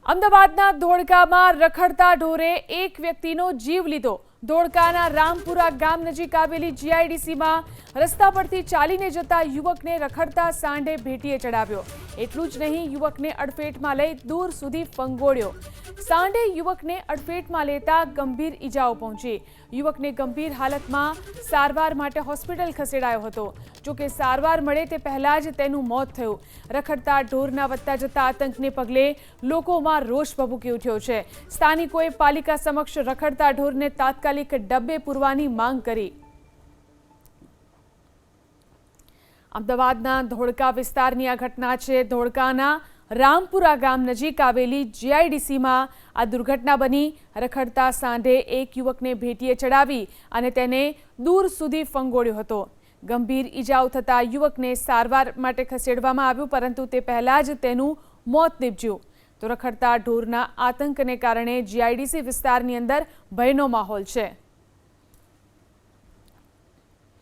અમદાવાદના ધોળકામાં રખડતા ઢોરે એક વ્યક્તિનો જીવ લીધો। ધોળકાના રામપુરા ગામ નજીક આવેલી જીઆઈડીસીમાં રસ્તા પરથી ચાલીને જતા યુવકને રખડતા સાંઢે ભેટીએ ચડાવ્યો। એટલું જ નહીં, યુવકને અડફેટમાં લઈ દૂર સુધી ફંગોળ્યો। સાંઢે યુવકને અડફેટમાં લેતા ગંભીર ઈજાઓ પહોંચી। યુવકને ગંભીર હાલતમાં સારવાર માટે હોસ્પિટલ ખસેડાયો હતો। જોકે સારવાર મળે તે પહેલા જ તેનું મોત થયું। રખડતા ઢોરના વધતા જતા આતંકને પગલે લોકોમાં રોષ ભભૂકી ઉઠ્યો છે। સ્થાનિકોએ પાલિકા સમક્ષ રખડતા ઢોરને તાત્કાલિક ડબ્બે પૂરવાની માંગ કરી। અમદાવાદના ધોળકા વિસ્તારની આ ઘટના છે। ધોળકાના રામપુરા ગામ નજીક આવેલી જીઆઈડીસીમાં આ દુર્ઘટના બની। રખડતા સાંઢે એક યુવકને ભેટીએ ચડાવી અને તેને દૂર સુધી ફંગોળ્યો હતો। ગંભીર ઈજાઓ થતા યુવકને સારવાર માટે ખસેડવામાં આવ્યો, પરંતુ તે પહેલા જ તેનું મોત નીપજ્યું। તો રખડતા ઢોરના આતંકને કારણે જીઆઈડીસી વિસ્તારની અંદર ભયનો માહોલ છે।